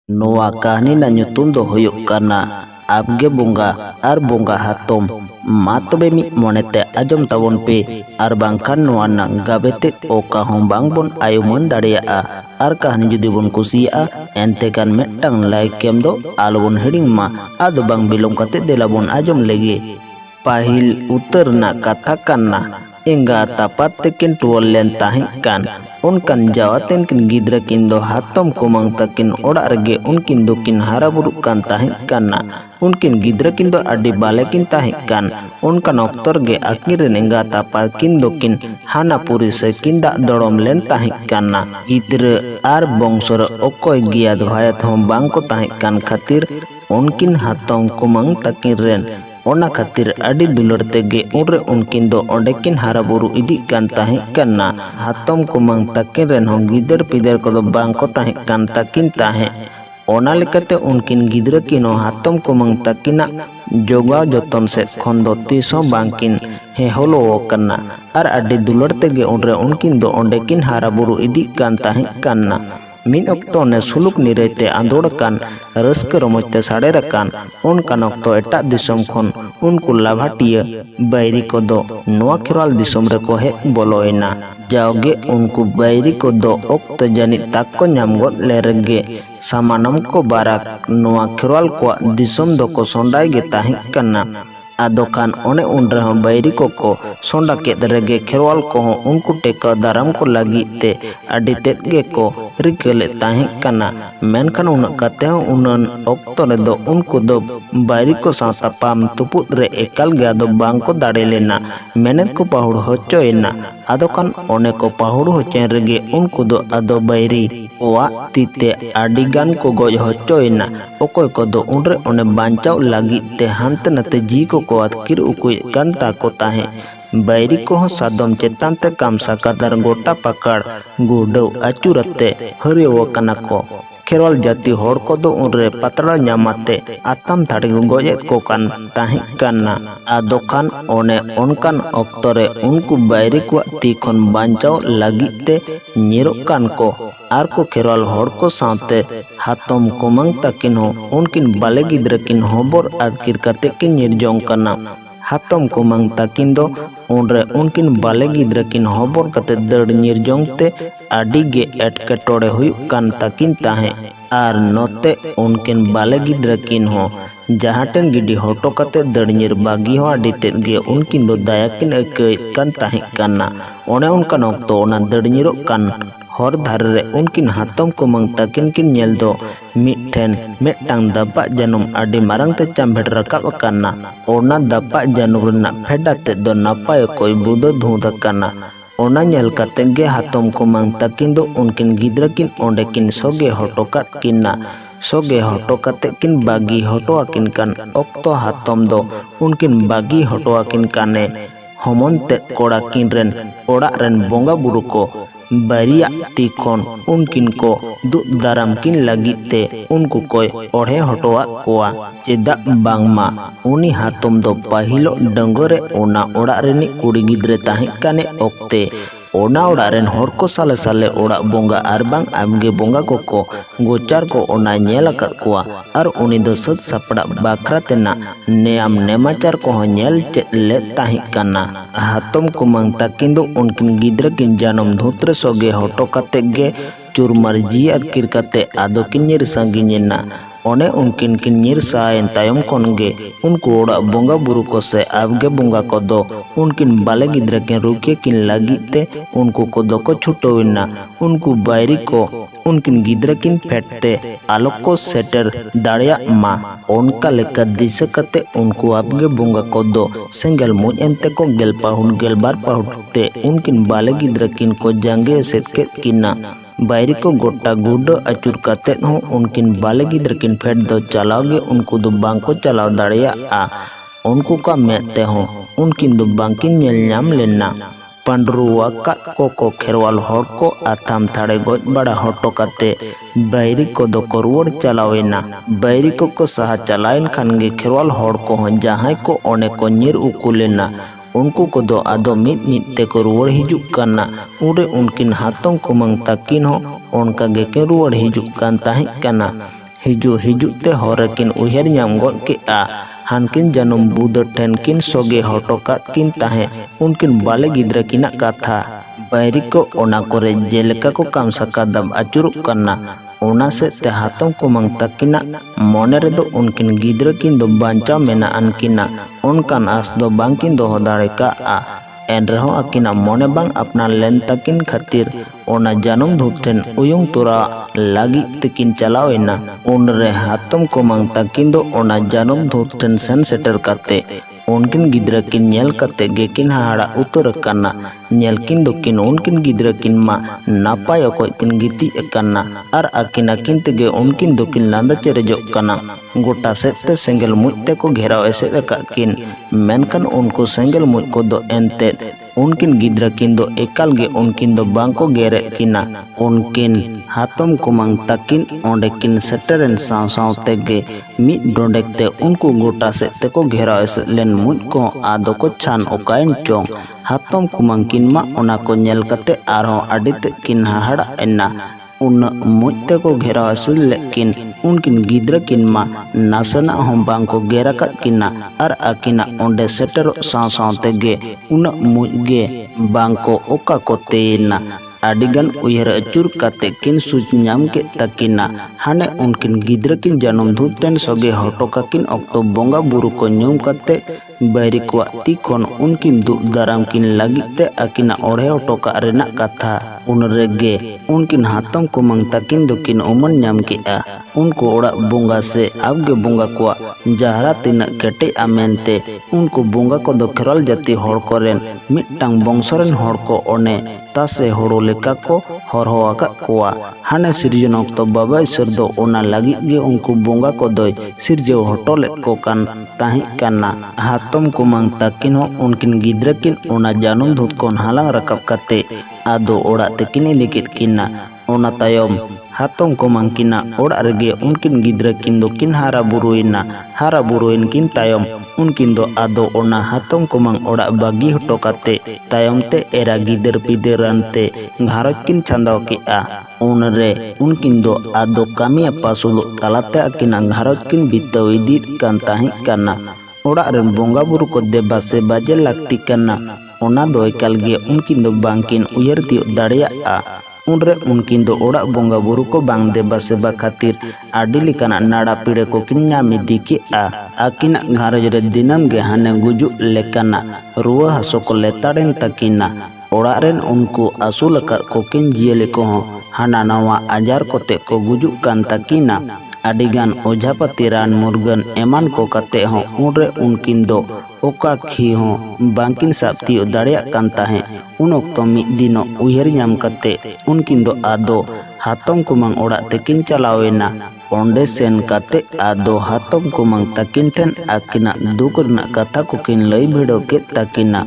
नोआ कहानी ना nyutum दो हुयुक करना आपगे बोंगा आर बोंगा हातम मा तबे मी मोनेते आजम ताबन पे आर बांखान नोआ ना गाबेते ओका हों बांगबन आयुमन दाड़ेयाआ आर कहानी जुदी बन कुसियाआ एंते कान मेट्टांग लाइक केम दो आलोबन हिडिंग मा आदो बांग बिलोम कते देलाबन आजम लेगे पाहिल उतर ना कथा कान्ना एंगा तापात तेकिन टुवल लेन ताहिं कान उनकन जावातेन किन गिद्रा किन दो हातम कुमांग तकिन ओड़ा रगे उनकिन दो किन हारा बुरुक कान ताहिं कान्ना उनकिन गिद्रा किन दो अड्डी बाले किन ताहिं कान उनकन ऑक्टर गे आकिर एंगा तापात किन दो किन हाना पुरी से किन दा दड़ोम लेन ताहिं कान्ना गिद्रा आर बोंगसोर ओकोय गियाद भायत हों बांग को ताहिं कान खातिर उनकिन हातम कुमांग तकिन रेन ओना खातिर अडी दुलर तेगे उनरे उनकिन दो ओंडेकिन हारा बुरु इदी कान ताहिं कान्ना हातम कुमांग तकिन रेन हों गिदर पिदर को बांग को ताहिं कान तकिन ताहें ओना लेकते उनकिन गिदर किनो हातम कुमांग तकिना जोगाव जतन से खन दो तीसों बांकिन हे होलो कन्ना आर अडी दुलर तेगे उनरे उनकिन दो ओंडेकिन हारा बुरु इदी कान ताहिं कान्ना मिन ऑक्टो ने सुलुक निरैते आंदोड़ कान रस्क रमोजते साड़े रकान उनकान ऑक्टो एटा दिसम खन उनको लाभाटिया बैरी को दो नोआ खेरवाल दिसम रे को हे बोलोइना जाओगे उनको बैरी को दो ऑक्टो जानी ताक को नाम गोद ले रगे सामानम को बाराक नोआ खेरवाल को दिसम दो को सोंडाई गे ताहिं कन्ना आदोकान ओने उन रहा बैरी को सोंडा के दरगे खेरवाल को हों उनको टेका दाराम को लगी ते अडी तेत गे को रिकले ताहिं कना मेनखान उन कते हों उनन ऑक्टो रे दो उनको दो बैरी को साता पाम तुपुत रे एकल गे आदो बांग को दाड़े लेना मेनेत को पाहुड़ होचोयना आदोकान ओने को पाहुड़ होचेन रगे उनको दो आदो बैरी ओआ तीते आडिगान को गोज होचोयना ओकोय को दो उनरे ओने बांचाव लगी ते हांते नते जी को आतकिर उकुय कांता को ताहे बैरी को सादम चेतान ते काम साकादार गोटा पकड़ गुडव अचुरते हरियो कना को खेरवाल जाति होड़ को दो उनरे पतड़ा न्यामाते आतम थाड़ी गोजेत को कान ताहिं कान्ना आदोखान ओने उनकान ऑक्टोरे उनको बैरी को तीखन बांचाव लगिते निरो कान को आर को खेरवाल होड़ को साथे हातम कुमांग तकिन हो उनकिन बाले गिद्र किन होबर आदकिर कते किन निर्जोंग कना हातम कुमांग तकिन दो उनरे उनकिन बाले गिद्र किन होबर कते दड़ निर्जोंग ते आडी गे एटकेटोड़े हुई कान तकिन ताहें आर नोते उनकिन बाले गिद्र किन हो जहाटेन गिडी होटो कते दड़निर बागी हो आडी तेत गे उनकिन दो दाया किन अकय कान ताहें काना ओने उनकान ऑक्टो ओना दड़निरो कान हर धार रे उनकिन हातम कुमांग तकिन किन नेल दो मिठेन मेटांग दपा जानुम आडी मारंग ते चांभेट रकाब काना ओना दपा जानुम रना फेडा ते दो नापाय कोई बुदा धूद काना ओना नेल कते गे हातम कुमांग तकिन दो उनकिन गिद्र किन ओंडे किन सोगे हटोकात किन्ना सोगे हटो कते किन बागी हटो आकिन कान ऑक्टो हातम दो उनकिन बागी हटो आकिन काने हमन ते कोड़ा किन रेन ओड़ा रेन बोंगा बुरु को बैरिया तीखन उनकिन को दु दाराम किन लगिते उनको कोई ओढ़े हटोआ कोआ चेदा बांगमा उनी हातम दो पाहिलो डंगरे ओना ओड़ा रेनी कुड़ी गिद्रे ताहिं काने ओक्ते ओना ओड़ा रेन होड़ को साले साले ओड़ा बोंगा आर बांग आमगे बोंगा को गोचार को ओना नेल अकद कोआ आर उनी दो सद सपड़ा बाखरा तेना नेम नेमाचार को हो नेल चेद ले ताहिं काना हातम कुमांग तकिन दो उनकिन गिद्र किन जानम धूत्र सोगे हटो कते गे चुरमार जी अदकिर कते आदो किन निर सांगिनेना ओने उनकिन किन निर सायन तायम कोनगे उनको ओड़ा बोंगा बुरु को से आवगे बोंगा को दो उनकिन बाले गिद्र किन रुके किन लगिते उनको को दो को छुटोविना उनको बैरी को उनकिन गिद्र किन फेटते आलोक को सेटर दाड़िया मा उनका लेका दिशा कते उनको आवगे बोंगा को दो सेंगल मुझ एंते को गेल पाहुन गेल बार पाहुते उनकिन बाले गिद्र किन को जांगे सेत के किना बैरी को गोटा गुड अचुर कते हो उनकिन बाले गिद्र किन फेट दो चलाओगे उनको दो बांग को चलाओ दाड़िया आ उनको का मेते हो उनकिन दो बांकिन नेल नाम लेना पंडरुआ का को खेरवाल होड़ को आथाम थाड़े गोज बड़ा हटो कते बैरी को दो को रुवड़ चलावेना बैरी को सहा चलाइन खानगे खेरवाल होड़ को हो जहां को ओने को निर उकुलेना उनको को दो आदो मित ते को रुवड़ हिजुक काना उरे उनकिन हातम कुमांग तकिन हो उनका गे के रुवड़ हिजुक कान ताहिं काना हिजुग ते हर किन उहर नाम गद केआ हानकिन जानम बुदा ठेन किन सोगे हटो काद किन ताहे उनकिन बाले गिद्रा किना कथा बैरी को ओना करे जेलेका को काम सकादम अचुरुक कन्ना ओना से ते हातम कुमांग तकिना मोने रे दो उनकिन गिद्रा किन दो बांचा मेना अनकिना उनकान आस दो बांकिन दो दाड़े का आ एन रहो अकिना मोने बांग अपना लेन तकिन खातिर ओना जानम धुपठेन उयुंग तोरा लागी तकिन चलावेना उन रे हातम कुमांग तकिन दो ओना जानम धुपठेन सेन सेटर करते उनकिन गिद्रा किन नेल कते गे किन हाड़ा उतर कन्ना नेल किन दो किन उनकिन गिद्रा किन मा नापाय अकोय किन गिति कन्ना आर अकिना किन तेगे उनकिन दो किन लांदा चेरेजो कन्ना गोटा सेते सेंगल मुजते को घेराव एसेद किन मेनकन उनको सेंगल मुज को दो एंते उनकिन गिद्रा किन दो एकाल गे उनकिन दो बांको गेरे किना उनकिन हातम कुमांग तकिन ओंडे किन सेटरन साव साव तेगे मिद डोंडेक ते उनको गोटा सेते को घेराव एसेद लेन मुज को आदो को छान ओकायन चोंग हातम कुमांग किन मा ओना को नेल कते आरहों अडिते किन हाड़ा एना उन मुजते को घेराव एसेद लेकिन उनकिन गिद्रा किन मा नासना हम बांग को गेरा कत किना आर अकिना ओंडे सेटरो साव साव तेगे उन मुजगे बांग को ओका को तेना आडिगन उयहर अचुर कते किन सूच नाम के तकिना हाने उनकिन गिद्रा किन जानम धुपठेन सोगे हटो काकिन ऑक्टो बोंगा बुरु को ᱧᱩᱢ कते बैरी को ती खन उनकिन दुब दाराम किन लागिते अकिना ओढ़े हटो का रेना कथा उन रेगे उनकिन हातम कुमांग तकिन दो किन उमन नाम केआ उनको ओड़ा बोंगा से आगे बोंगा को जहरा तीन केटे आमेनते उनको बोंगा को दो खेरल जाति हड़ कोरेन मिटटांग बंशरेन हड़ को ओने तासे हड़ो लेका को हरहो आकाद कोआ हाने सिरजन ऑक्टो बाबा ईश्वर दो ओना लागित गे उनको बोंगा को दोय सिरजेव हटो लेत को कान ताही काना हातम कुमांग तकिन हो उनकिन गिद्रा किन ओना जानम धुत कोन हालांग रकाब कते आदो ओड़ा तेकिन इदिकित किना ओना तायम हातम कुमांग किना ओड़ा रेगे उनकिन गिद्रा किन दो किन हारा बुरुइन किन तायम उनकिन दो आदो ओना हातम कुमांग ओड़ा बागी हटो कते तायम ते एरा गिदर पिदरानते घारज किन छांदाव केआ उन रे उनकिन दो आदो कामिया पासुलो तलाते अकिना घारज किन बिताव इदीत कान ताही काना ओड़ा रेन बोंगा बुरु को देबा से बाजे लागती काना ओना दो एकाल गे उनकिन दो बांकिन उयहर तियो दाड़ेयाआ उनरे उनकिन दो ओड़ा बोंगा बुरु को बांग देबा सेबा खातिर आडी लेकाना नाड़ा पीड़े को किन नाम इदी केआ आकिना घारज रे दिनम गे हाने गुजु लेकाना रुआ हासो को लेताड़ेन तकिना ओड़ा रेन उनको आसुल अकाद को किन जियले को हाना नवा आजार कोते को गुजु कान तकिना आडिगान ओझापति रान मुर्गन एमान को कते हो उनरे उनकिन दो ओका खी हो बांकिन साप्तियो दाड़ेया कान ताहे उन ऑक्तो मिद दिनो उयहर नाम कते उनकिन दो आदो हातम कुमांग ओड़ा तेकिन चलावेना ओंडे सेन कते आदो हातम कुमांग तकिन ठेन आकिना दुख रना कथा को किन लई भिड़ो के तकिना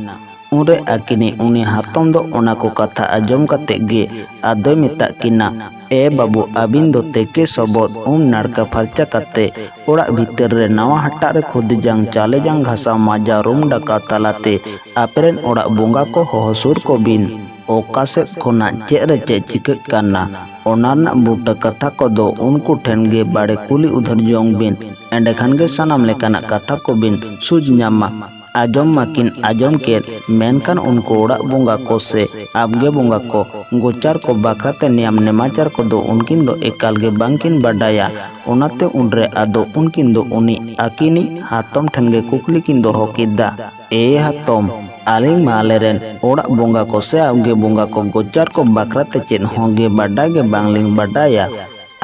उनरे आकिनी उनी हातम दो ओना को कथा आजम कते गे आदो मेता किना ए बाबू आबिन दो तेके सबद नाड़का फरचा कते ओड़ा भीतर रे नवा हटा रे खुद जांग चाले जांग घासा माजा रूम डका तालाते आपेरेन ओड़ा बोंगा को होहसुर को बिन ओका से खोना चे रे चे चिकक काना ओनारना बूटा कथा को दो उनको ठेन गे बाड़े कुली उधर जोंग बिन एंडेखान गे सनाम लेकाना कथा को बिन सूझ न्यामा आजम माकिन आजम के मेनकान उनको ओड़ा बोंगा को से आबगे बोंगा को गोचार को बाखराते नियम नेमाचार को दो उनकिन दो एकाल गे बांकिन बाडाया ओनाते उनरे आदो उनकिन दो उनी आकिनी हातम ठेन गे कुकली किन दो होकिदा ए हातम आलिंग मालेरेन ओड़ा बोंगा को से आबगे बोंगा को गोचार को बाखराते चेन होगे बाडागे बांगलिंग बाडाया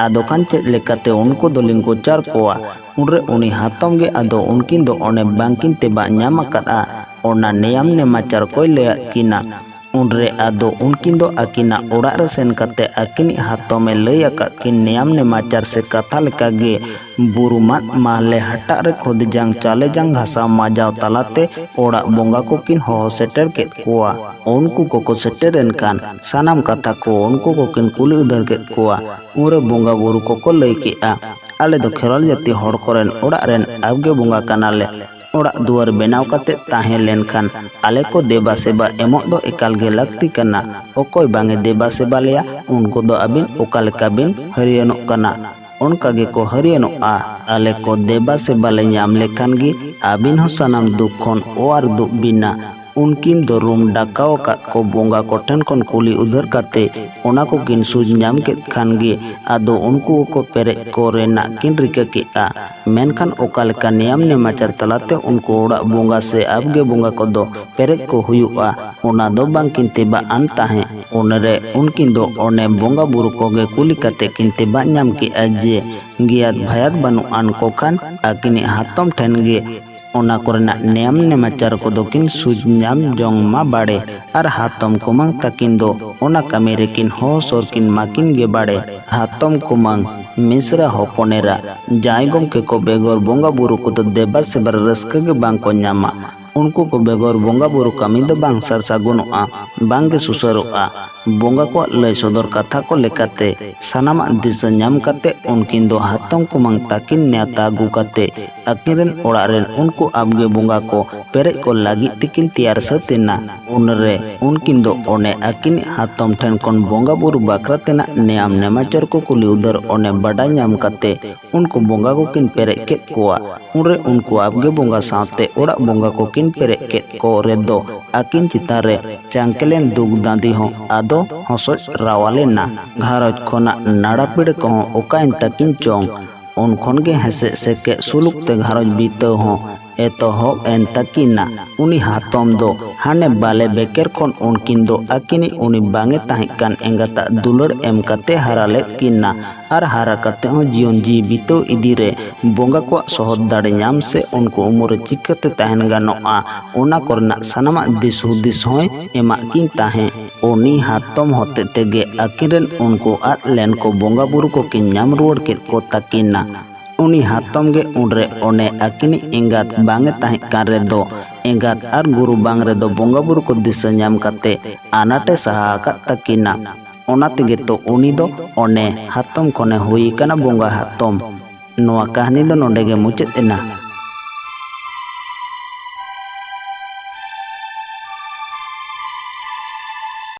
आदो कान चेद लेकाते उनको दोलिंग गोचार कोआ उनरे उनी हातम गे आदो उनकिन दो ओने बांकिन तेबा ᱧᱟᱢ ᱟᱠᱟᱫᱟ ओना नियम नेमाचार कोई लेया किना उनरे आदो उनकिन दो आकिना ओड़ा रे सेन कते आकिनी हातमे लई अकाद किन नियम नेमाचार से कथा लेका गे बुरुमात माले हटा रे खुद जांग चाले जांग घासा माजाव तलाते ओड़ा बोंगा को किन हो सेटर केत कोआ उनको को सेटरन कान सानाम कथा को उनको को किन कुली उधर केत कोआ उरे बोंगा बुरु को लई केआ आले दो खेरल जाति हड़ कोरेन ओड़ा रेन आबगे बोंगा कानाले ओड़ा दुआर बेनाव कते ताहे लेनखान आले को देबा सेबा एमो दो एकाल गे लगती कना ओकोय बांगे देबा सेबा लेया उनको दो अबिन ओका लेका बिन हरियनो कना उनका गे को हरियनोआ आले को देबा से बाले नाम लेखान गे आबिन हो सनाम दुख खन ओआर दुख बिना उनकिन दो रूम डाकाओ का को बोंगा को ठन कोन कुली उधर काते ओना को किन सूझ नाम के खान गे आदो उनको को पेरे को रेना किन रिका के आ मेनखान ओकाल का नियम ने माचार तलाते उनको ओड़ा बोंगा से आबगे बोंगा को दो पेरे को हुआ ओना दो बांग किन तेबा आन ताहे ओनरे उनकिन दो ओने बोंगा बुरु को गे कुली काते किन तेबा नाम के अजे गियात भयात बनु आन को खान आकिनी हाथम ठन गे ओना कोरेना नियम ने माचार को दो किन सूझ नाम जोंग मा बाड़े और हाथम कुमांग तकिन दो ओना कमेरे किन हो सोर किन माकिन गे बाड़े हाथम कुमांग मिश्रा होपोनेरा जायगोम के को बेगोर बोंगा बुरु को तो देबा से बर रस्क के बांग को न्यामा उनको को बेगोर बोंगा बुरु कमी दो बांग सर सागुनोआ बांग के सुसरोआ बोंगा को लय सदर कथा को लेकाते सनामा दिशा नाम काते उनकिन दो हाथम कुमांग ताकिन न्याता अगू काते अकिरन ओड़ारेन उनको आबगे बोंगा को पेरे को लागी तिकिन तैयार सतेना उनरे उनकिन दो ओने अकिन हाथम ठेन कोन बोंगा बुरु बाकरातेना नियम नेमाचर को कुली उधर ओने बड़ा नाम काते उनको बोंगा को किन पेरे केत कोआ उनरे उनको आबगे बोंगा साथे ओड़ा बोंगा को किन पेरे केत को रे दो अकिन चितारे चांकेलेन दुग दांदी हो आदो हसोच रावाले ना घारज खोना नाड़ा पिड़ को ओकाइन तकिन चोंग उन खन गे हसे से के सुलुक ते घारज बीतो हो एतो हो एन तकिना उनी हाथम दो हाने बाले बेकर कोन उनकिन दो अकिनी उनी बांगे ताहिकान एंगाता दुलड़ एम कते हाराले किना और हारा कते हो जीवन जीवितो इदिरे बोंगा को सोहद दाड़े नाम से उनको उम्र चिकते तहन गानोआ ओना करना सनामा दिस हुदिस होय एमा किन ताहे उनी हाथम होते तेगे अकिरन उनको आत लेन को बोंगा बुरु को किन नाम रुवड़ के को तकिना उनी हाथम गे उनरे ओने अकिनी एंगात बांगे ताहिकान रे दो एंगात और गुरु बांग रे दो बोंगा बुरु को दिशा नाम काते आनाटे सहा का तकिना ओना तेगे तो उनी दो ओने हाथम कोने हुई कना बोंगा हाथम नोआ कहानी दो नोंडे गे मुचाद एना।